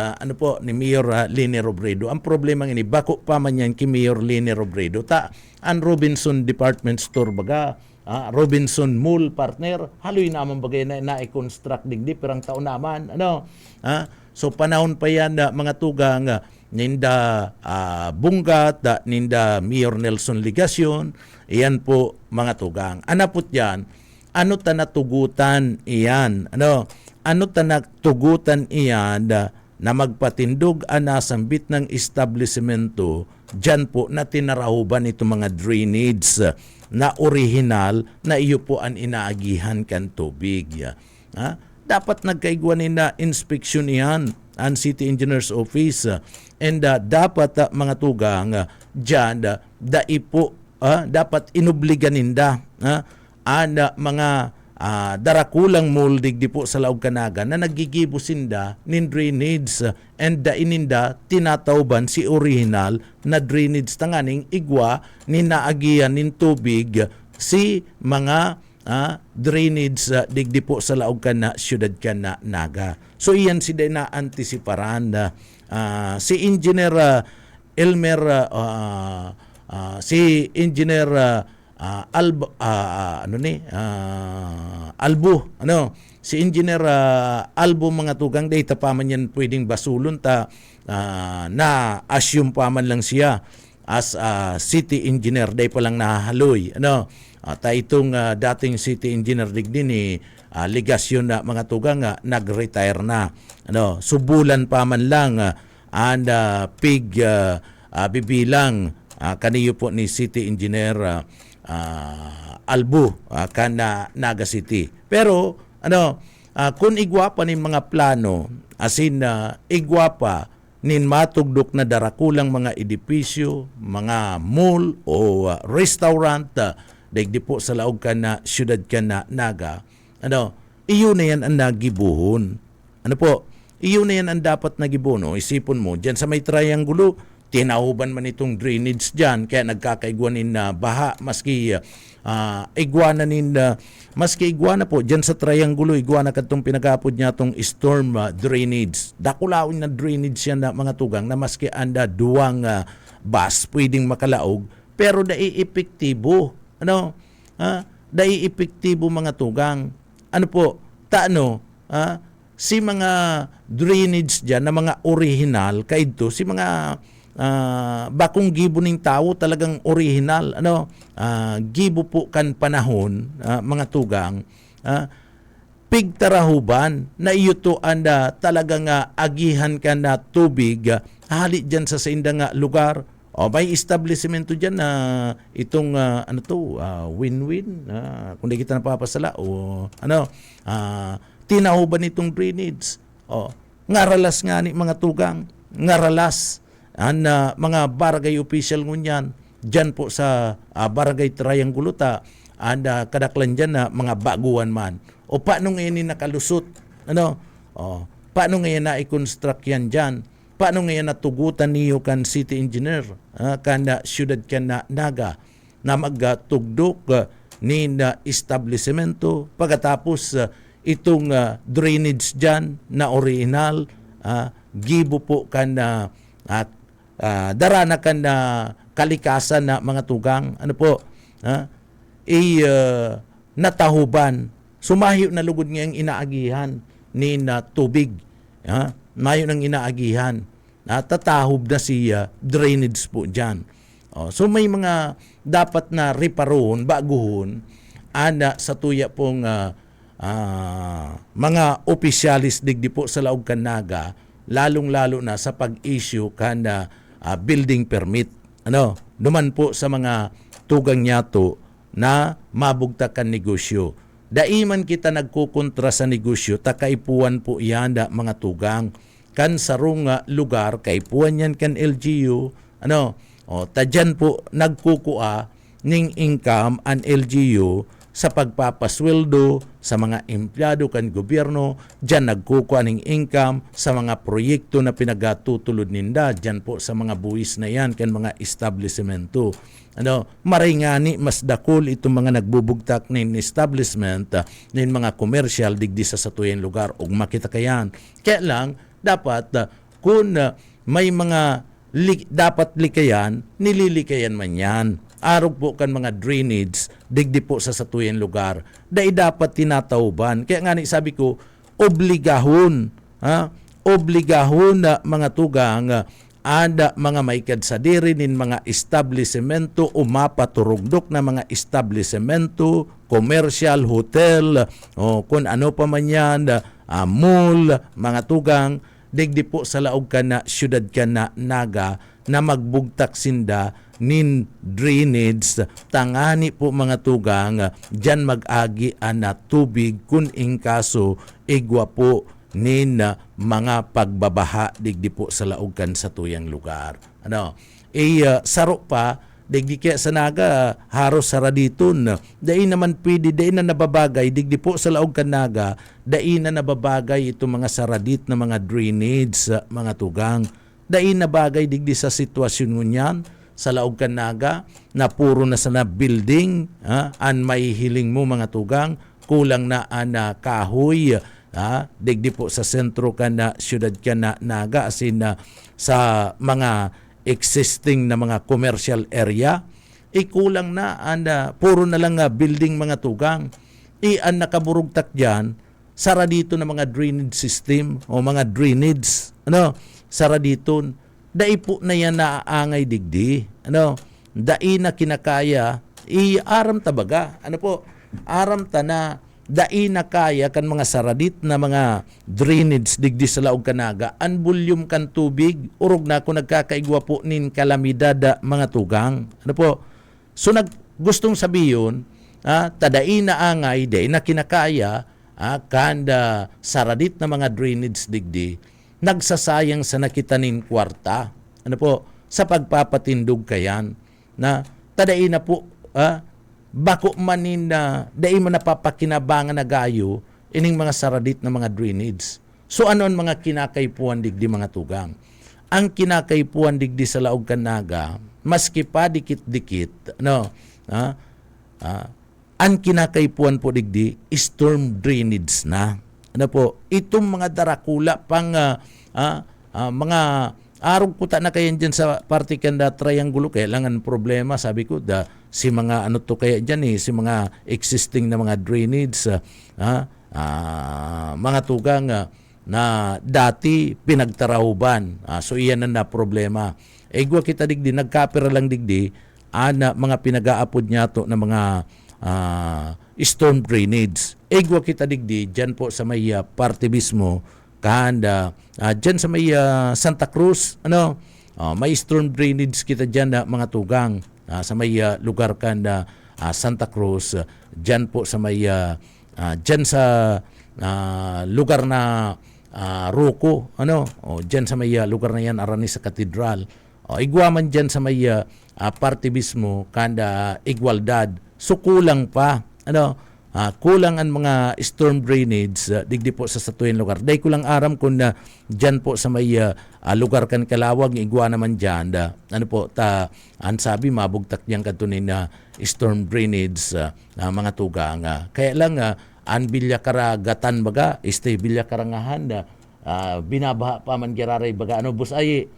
ni Mayor Leni Robredo. Ang problema ini, bako pa man yan ki Mayor Leni Robredo. Ang Robinson Department Store baga, Robinson Mall partner, haloy naman bagay na i-construct digdi perang taon naman. So panahon pa yan mga tugang ninda Bungat, ninda Mayor Nelson Ligacion, iyan po mga tugang. Anapot yan, ano ta natugutan iyan? Ano ta natugutan iyan na magpatindog nasambit ng establishmento dyan po na tinarahuban ito mga drainage na original na iyo po ang inaagihan kan tubig. Dapat nagkaigwanin na inspeksyon iyan ang City Engineer's Office and dapat mga tugang dyan dapat inubliganin ang mga darakulang moldig di po sa laog kanaga na nagigibusinda nin drainage and da ininda tinatawban si original na drainage tanganing igwa ni naagian nin tubig si mga drainage digdi po sa laog kan na syudad kan na naga. So iyan si na antisiparan si Engineer Elmer si Engineer Albo si Engineer Albo mga tugang data pa man yan pwedeng basulon na assume pa man lang siya as city engineer day pa lang nahaloy ta itong dating city engineer digdi ni ligasyon na mga tugang nag-retire na subulan pa man lang and bibilang kaniyo po ni city engineer Albo kana Naga City. Pero kung igwapa ni mga plano asin igwapa nin matugdok na darakulang mga edipisyo, mga mall o restaurant daigdi po sa laog kan na syudad kan na Naga, iyon na yan ang nagibuhon. Iyon na yan ang dapat nagibuhon. Isipon mo, dyan sa may triangulo, tinauban man itong drainage dyan, kaya nagkakaigwanin na baha, maski iguana po, dyan sa triangulo, iguana katong pinagapod niya itong storm drainage. Dakulawin na drainage yan na mga tugang na maski anda duwang bus pwedeng makalaog, pero dai-epektibo. Dai-epektibo mga tugang. Si mga drainage dyan na mga original, kaidto, si mga bakong gibo ning tao talagang original gibo po kan panahon mga tugang pigtarahuban na iyo to anda talagang agihan ka na tubig hali dyan sa indang lugar may establishmento dyan na itong win-win kung di kita napapasala tinahuban itong drainage ngaralas nga ni mga tugang ngaralas mga barangay official ngunyan dyan po sa barangay Triangulo kadaklan dyan na mga baguhan man o paano ngayon nakalusot paano ngayon na i-construct yan dyan, paano ngayon natugutan niyo kan city engineer kan syudad kan na Naga na magtugdok ni na establishmento pagkatapos itong drainage dyan na original gibo po kan daranakan na kalikasan na mga tugang natahuban sumahiyo na lugod ngayang inaagihan ni na tubig mayo ng inaagihan tatahob na si drainage po dyan so may mga dapat na reparoon baguhon sa tuya pong mga opisyalis digdi po sa laog kan Naga lalong-lalo na sa pag-issue kan building permit. Duman po sa mga tugang nyato na mabugtakan negosyo. Daiman kita nagkukontra sa negosyo, takaipuan po yan mga tugang. Kan sarong lugar, kaipuan yan kan LGU, tadyan po nagkukua ning income an LGU sa pagpapasweldo sa mga empleyado kan gobyerno, dyan nagkukuha ng income sa mga proyekto na pinagatutulod ninda, dyan po sa mga buwis na yan kan mga establishmento. Maray nga ni mas dakol itong mga nagbubugtak ng establishment ng mga commercial digdi sa satuyen lugar ug makita kayan. Kaya lang dapat kung may mga dapat likayan, nililikayan man yan. Arog po kan mga drainage digdi po sa satuyen lugar dai dapat tinatauban. Kaya nga ni sabi ko obligahon na mga tugang ada mga maikad sa diri nin mga establishmento o mapaturugdok na mga establishmento, commercial, hotel o kung ano pa man yan, mall, mga tugang digdi po sa laog ka na syudad ka na Naga na magbugtak sinda nin drainage tangani po mga tugang dyan mag-agi na tubig kun ingkaso igwa po nin mga pagbabaha digdi po sa laog kan sa tuyang lugar. Saro pa digdi kaya sa naga haros saraditon. Dai naman pwede, dai na nababagay, digdi po sa laog kan naga, dai na nababagay itong mga saradit na mga drainage, mga tugang. Dai na bagay digdi sa sitwasyon ngunyan sa laog kan naga na puro na sana building, an may hiling mo mga tugang, kulang na ana kahoy, digdi po sa sentro ka na syudad ka na naga asin na sa mga existing na mga commercial area, kulang na ana puro na lang building mga tugang. An nakaburugtak diyan sara dito na mga drainage system o mga drainage sara dito. Dai po na yan naaangay digdi. Dai na kinakaya aram tabaga. Aram ta na dai na kaya kan mga saradit na mga drainage digdi sa laog kanaga. An volume kan tubig urog na ko nagkakaigwa po nin kalamidad mga tugang. So gustong sabiyon, tadai na angay dai na kinakaya kanda saradit na mga drainage digdi nagsasayang sa nakitanin kwarta. Sa pagpapatindog kayan na tadai na po bako manin na dai man napapakinabangan na gayo ining mga saradit na mga drainage. So ano ang mga kinakaypuan digdi mga tugang? Ang kinakaypuan digdi sa laog kan naga, maski pa dikit-dikit, ang kinakaypuan po digdi storm drainage na. Itong mga darakula pang mga arog puta na kayan dyan sa parte kanda triangulo, kaya lang ang problema, sabi ko, si mga ano to kaya dyan si mga existing na mga drainage, mga tugang na dati pinagtarahuban. So iyan na problema. Gwa kita digdi, nagkapira lang digdi, mga pinag-aapod niya to na mga storm drainage. Gwa kita digdi, dyan po sa may parte mismo, kanda dyan sa may Santa Cruz, may storm drainage kita dyan mga tugang, sa may lugar kanda Santa Cruz, dyan po sa may dyan sa lugar na Ruco, dyan sa may lugar na yan, arani sa katedral. Igwaman dyan sa may parte mismo, kanda Igualdad. So kulang pa, kulang ang mga storm drainage digdi po sa satuyan lugar. Day ko lang aram kung dyan po sa may lugar kan Kalawag, igwa naman dyan. Ang sabi, mabugtak diyan katunin na storm drainage mga tugang. Kaya lang, ang bilyakaragatan baga, bilyakaranggahan, binabaha pa man giraray baga, busay,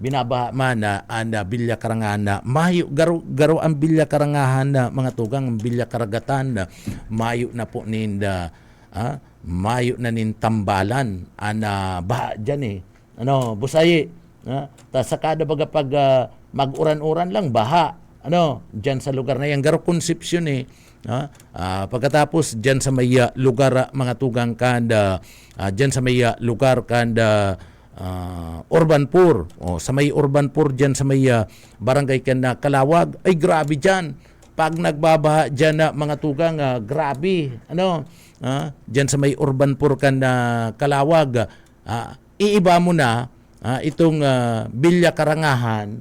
binabaha man ang bilyakarangahan na mayo garo ang bilyakarangahan na mga tugang, ang bilyakaragatan mayo na po ninda mayo na nin tambalan baha dyan busay ta sakada baga pag mag-uran-uran lang baha dyan sa lugar na yan garo konsepsyon pagkatapos dyan sa may lugar mga tugang kanda dyan sa may lugar kanda Urbanpur, sa may Urbanpur dyan sa may barangay kan na Kalawag, ay grabe dyan pag nagbabaha dyan na mga tugang, grabe dyan sa may Urbanpur kan na Kalawag, iiba mo na itong bilyakarangahan,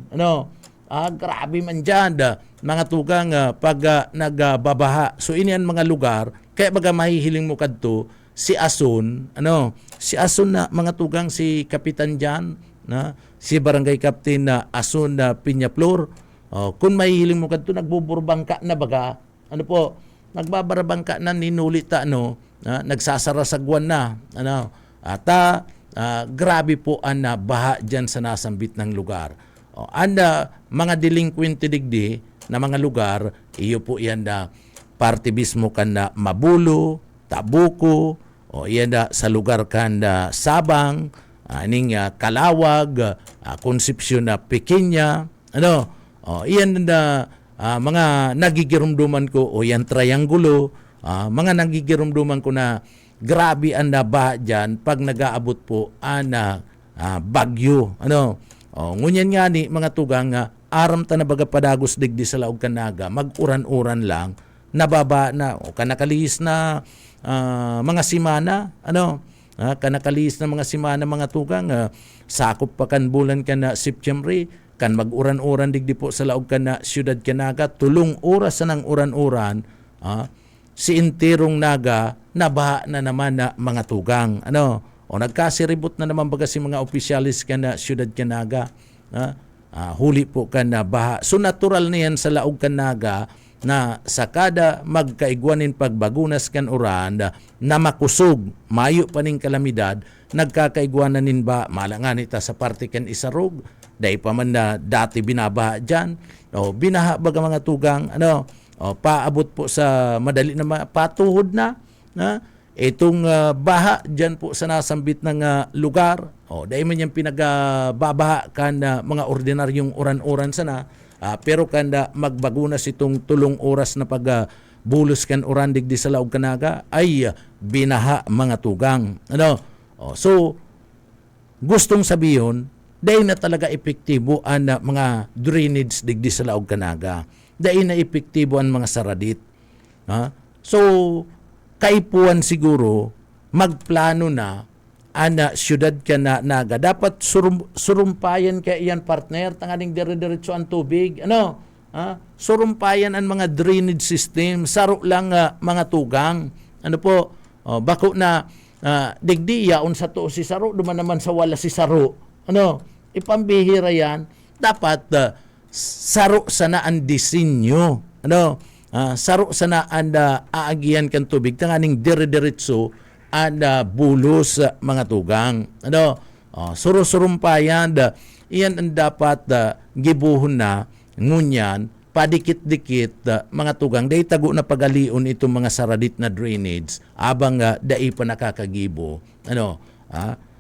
grabe man dyan mga tugang pag nagbabaha. So iniyan mga lugar, kaya baga mahihiling mo kadto si Asun, si Asun na mga tugang, si Kapitan Jan, si Barangay Captain na Asun na Piñaflor. Kung mahihiling mo kadto, nagbuburbangka na baga, nagbabarabangka na ninulita, nagsasara sa guwan na, grabe po ang baha dyan sa nasambit ng lugar. Mga delinquent digdi na mga lugar, iyo po yan na parte mismo kan na Mabulo, Tabuco, iyan sa lugar kanda Sabang, aning Kalawag, Concepcion na Pequeña, iyan na mga nagigirumduman ko, yan Triangulo, mga nagigirumduman ko na grabe ang nabaha dyan pag nag-aabot po bagyo. Ngunyan nga ni mga tugang, aram ta na baga padagos digdi sa laog kanaga, mag-uran-uran lang, nababa na, kanakalihis na mga simana, kanakalis na mga simana mga tugang, sakop pa kan bulan ka na September, kan mag-uran-uran digdi po sa laog kan na siyudad Canaga, tulong oras na ng uran-uran, si intirong naga nabaha na naman na mga tugang. O nagkasiribot na naman baga si mga opisyalis kan na siyudad Canaga. Huli po kan na baha. So natural na yan sa laog Canaga na sa kada magkaigwanin pagbagunas kan uran na makusog, mayo pa ning kalamidad, nagkakaigwanan nin ba, malangan ita sa parte kan isarog, dahil pa man na dati binabaha dyan, binaha baga mga tugang, paabot po sa madali na patuhod na, itong baha dyan po sa nasambit ng lugar, dahil man yung pinagbabaha kan mga ordinaryong uran-uran sana, pero kanda magbagunas itong tulong oras na pagbulos kan uran digdi sa laog Canaga ay binaha mga tugang. So gustong sabihin dahil na talaga epektibo ang mga drainage digdi sa laog Canaga. Dahil na epektibo ang mga saradit. So kaipuan siguro magplano na ana siyudad Canaga dapat surumpayan kay iyan partner tanganing dire-diretso ang tubig surumpayan ang mga drainage system saro lang mga tugang bako na digdi yaon sa to si saro duman naman sa wala si saro ipambihira yan dapat saro sana ang disenyo saro sana ang aagian kan tubig tanganing dire-diretso bulos mga tugang. Surusurumpayan, iyan ang dapat gibuhon na ngunyan, padikit-dikit mga tugang. Dahil tago na pagalion itong mga saradit na drainage, abang dai pa nakakagibo.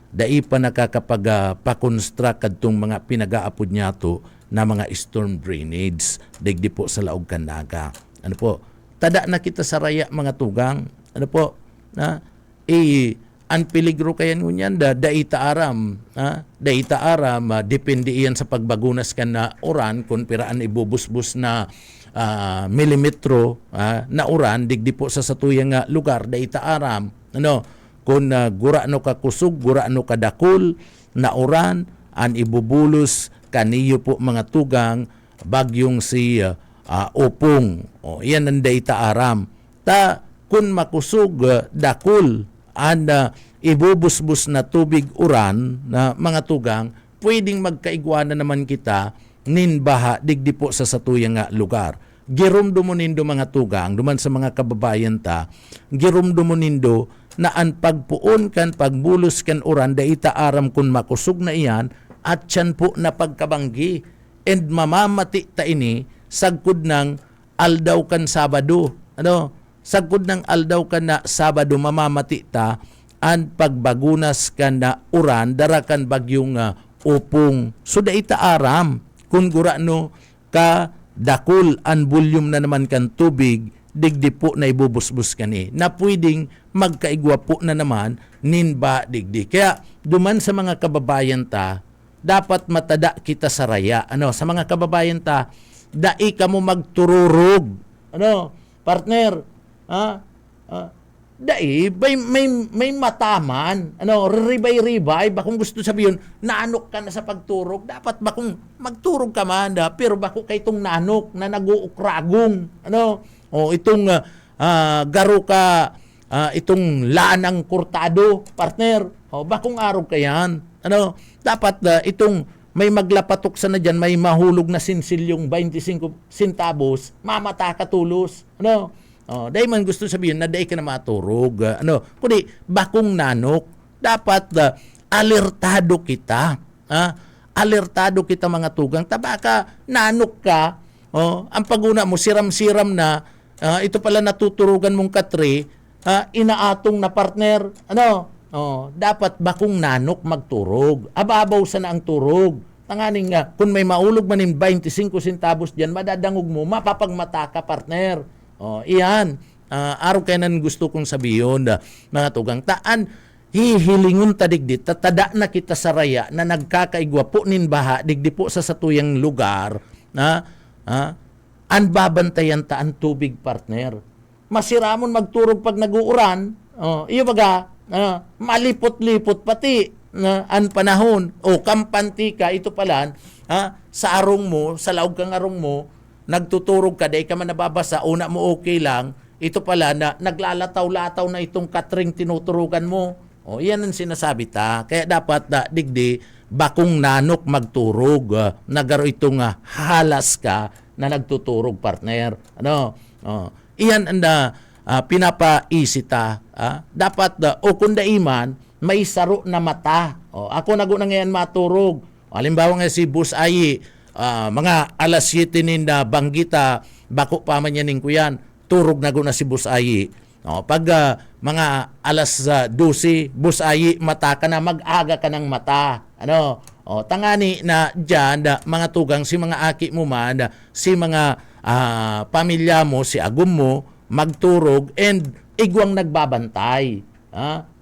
Dai pa nakakapag-pakonstruct itong mga pinag-aapod niya to na mga storm drainage. Digdi po sa laog Canaga. Tada na kita sa raya mga tugang. Ang peligro kayan ngunyan daita aram depende iyan sa pagbagunas kan na uran kung piraan ibubusbus na milimetro na uran digdi po sa satuyang lugar daita aram kung gura no ka kusog gura no ka dakol na uran an ibubulos kaniyo po mga tugang bagyong si upong iyan ang daita aram kun makusog dakol ibubusbus na tubig uran na mga tugang, pwedeng magkaigwana naman kita ninbaha digdi po sa satuyang lugar. Girumdumonindo mga tugang, duman sa mga kababayan ta, girumdumonindo na ang pagpuon kan pagbulos kan uran daita aram kun makusog na iyan at tiyan po na pagkabanggi and mamamati ta ini sagkod ng aldaw kan Sabado. Sagkod ng aldaw ka na Sabado mamamati ta ang pagbagunas ka na uran darakan bagyong upong. So daita aram kung gurano ka dakol ang volume na naman kan tubig digdi po na ibubusbus ka ni na pwedeng magkaigwa po na naman ninba digdi. Kaya duman sa mga kababayan ta dapat matada kita sa raya. Sa mga kababayan ta dai ka mo magtururog. Partner, dai may mataman ribay-ribay bakong gusto sabihin nanok ka na sa pagturog dapat bakong magturog ka man pero bako kay itong nanok na naguukragong itong garo ka itong lanang kurtado partner bakong araw ka yan dapat itong may maglapatok sa na dyan may mahulog na sinsilyong 25 centavos mamata ka tulos dahil man gusto sabihin na dahil ka na maturog. Kundi bakong nanok, dapat alertado kita. Alertado kita mga tugang. Tabaka nanok ka, ang paguna mo siram-siram na, ito pala natuturugan mong katre, inaatong na partner. Dapat bakong nanok magturog. Ababaw sa na ang turog. Tanganing nga, kung may maulog manin 25 centavos dyan, madadangog mo, mapapagmata ka partner. Iyan, araw kayo nan gusto kong sabihin, mga tugang, taan, hihilingon ta digdi, tatada na kita sa raya na nagkakaigwa po ninbaha, digdi po sa satuyang lugar, an babantayan ta ang tubig partner. Masiramon magturog pag naguuran, iyo baga, malipot-lipot pati, an panahon, kampantika, ito pala, sa arong mo, sa laog kang arong mo, nagtuturog ka, day ka man nababasa, una mo okay lang, ito pala na naglalataw-lataw na itong katring tinuturugan mo. O, yan ang sinasabi ta. Kaya dapat digdi, bakong nanok magturog. Nagaro itong halas ka na nagtuturog, partner. Ano? Iyan ang pinapaisi ta. Dapat, o kunda iman, may saro na mata. Ako nago na ngayon maturog. Halimbawa nga si Bus Ayi, mga alas 7 na banggita, bako pa man yanin ko yan, turog nago na si Bus Ayi. Pag mga alas 12, Bus Ayi, mata ka na, mag-aga ka ng mata. Ano? Tangani na dyan, mga tugang, si mga aki mo man, si mga pamilya mo, si agum mo, magturog, and igwang nagbabantay.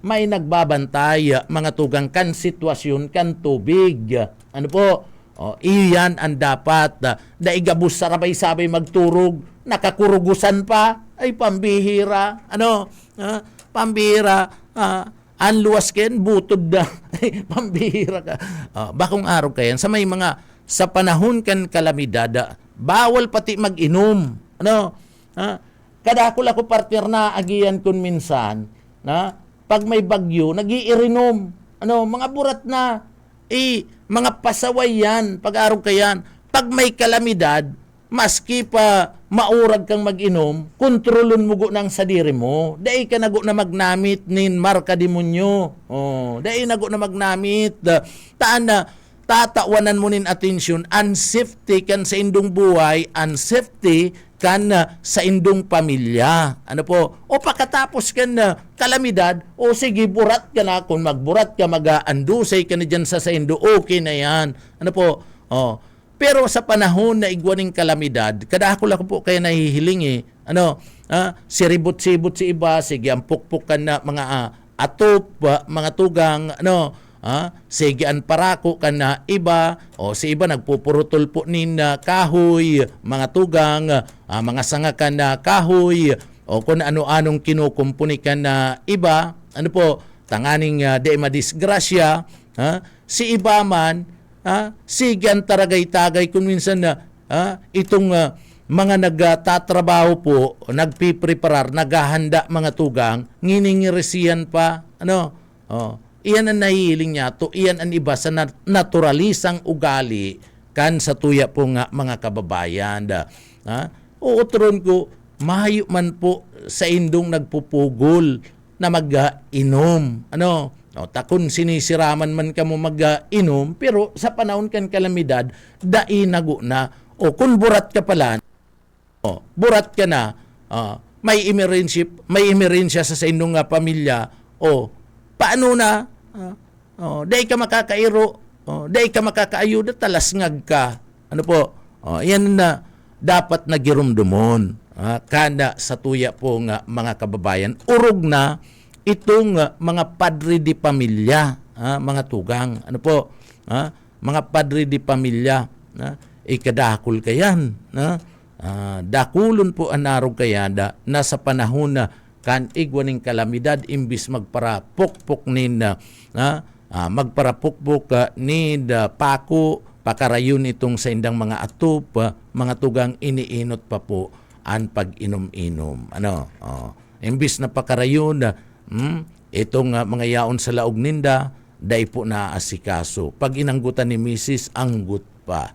May nagbabantay, mga tugang, kan sitwasyon, kan tubig. Ano po? Iyan ang dapat. Daigabus sarabay-sabay magturog, nakakurugusan pa, ay pambihira. Ano? Pambihira. Anluwas ken, butod na. Ay, pambihira ka. Bakong araw kayan, sa may mga, sa panahon kan kalamidad, bawal pati mag-inom. Ano? Kadakol ako partner na agiyan kun minsan, pag may bagyo, nag-iirinom. Ano? Mga burat na. Mga pasaway yan, pag-araw kayan. Pag may kalamidad, maski pa maurag kang mag-inom, kontrolon mo go ng sadiri mo. Dahil ka nago na magnamit nin marka demonyo. Dahil nago na magnamit. Taan na, tatawanan mo nin atensyon, unsafety kan sa indong buhay, unsafety kan sa indong pamilya. Ano po? O pagkatapos kan kalamidad, o sige, burat ka na. Kung magburat ka, mag-andusay ka na dyan sa indo, okay na yan. Ano po? Pero sa panahon na igwaning kalamidad, kadakol ako po kaya nahihiling siribot-sibot si iba, sige, ang pukpukan na mga atop, mga tugang, sige, ang parako ka na iba, o si iba nagpupurutol po nin kahoy, mga tugang, mga sanga ka na kahoy, o kung ano-anong kinukumpuni ka na iba, ano po, tanganing de madisgrasya, si iba man, sige ang taragay-tagay kung minsan na itong mga nagtatrabaho po, nagpipreparar, naghahanda mga tugang, nginingirisiyan pa, iyan ang nahihiling niya to, iyan ang iba sa naturalisang ugali kan sa tuya po nga mga kababayan. Uutron ko, mahayo man po sa indong nagpupugol na mag-inom. Takon sinisiraman man ka mo mag-inom, pero sa panahon kan kalamidad, dainago na. Kung burat ka pala, burat ka na, may emerensya sa indong pamilya, paano na? Day ka makakairo, day ka makakaayuda, talasngag ka. Ano po? Yan na dapat nagirumdumon. Kada sa tuya po nga mga kababayan, urog na itong mga padre di pamilya, mga tugang, ano po, mga padre di pamilya, ikadakul kayan, dakulon po anarog kayan na sa panahon na kan igwaning kalamidad imbis magparapukpok nin magparapukpok nin pako pakarayon itong sa indang mga atop, mga tugang iniinot pa po ang pag-inom-inom. Imbis na pakarayon itong mga yaon sa laog ninda, dahil po naaasikaso. Pag inanggutan ni Mrs., anggut pa.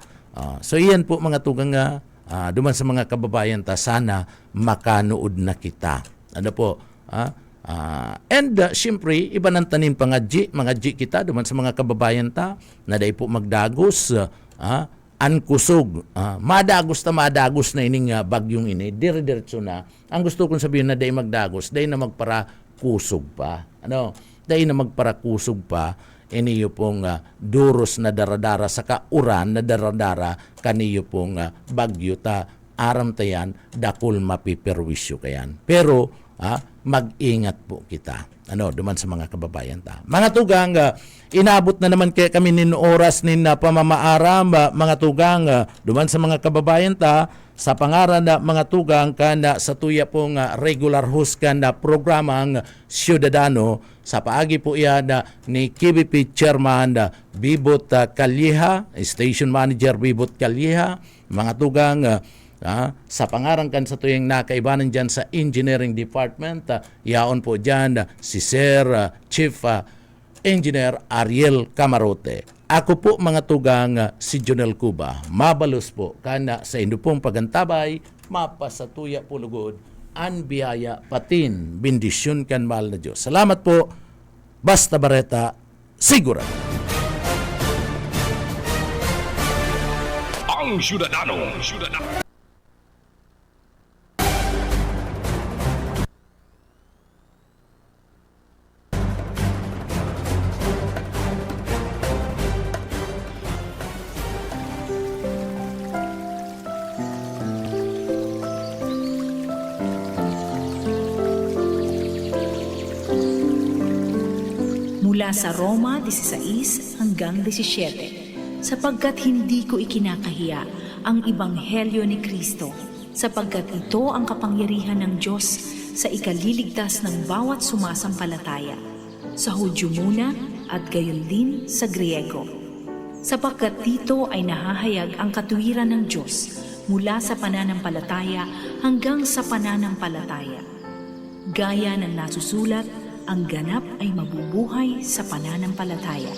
So iyan po mga tugang duman sa mga kababayan ta, sana makanood na kita. Ano po? Siyempre, iba ng tanim mga G kita, duman sa mga kababayan ta, na dahil po magdagos, ankusog. Madagos na ining bagyong ini, dire-diretso na. Ang gusto kong sabihin na dahil magdagos, dahil na magpara kusog pa. Dahil na magparakusog pa, iniyo pong duros na daradara sa kauran na daradara kaniyo pong bagyo ta aram tayan dakul mapiperwisyo kayan. Pero mag-ingat po kita. Duman sa mga kababayan ta. Mga tugang, inabot na naman kami nin oras nin pamamaaram, mga tugang, duman sa mga kababayan ta, sa pangaran na mga tugang kana sa tuya pong regular host kan na programang Ciudadano sa paagi po yan ni KBP Chairman Bibot Calleja, Station Manager Bibot Calleja, mga tugang sa pangaran kan sa tuyang nakaibanan dyan sa Engineering Department, yaon po dyan si Sir Chief Engineer Ariel Camarote. Ako po mga tugang si Jonel Cuba. Mabalos po kana sa inyo pong pagantabay, mapasatuya po lugod, an biyaya patin, bendisyon kan mahal na Diyos. Salamat po, Basta Barreta, sigurado. Ang Ciudadano. Mula sa Roma 16 hanggang 17, sapagkat hindi ko ikinakahiya ang Ebanghelyo ni Kristo, sapagkat ito ang kapangyarihan ng Diyos sa ikaliligtas ng bawat sumasampalataya, sa Hudyo muna at gayon din sa Griego. Sapagkat dito ay nahahayag ang katuwiran ng Diyos mula sa pananampalataya hanggang sa pananampalataya. Gaya ng nasusulat, ang ganap ay mabubuhay sa pananampalataya.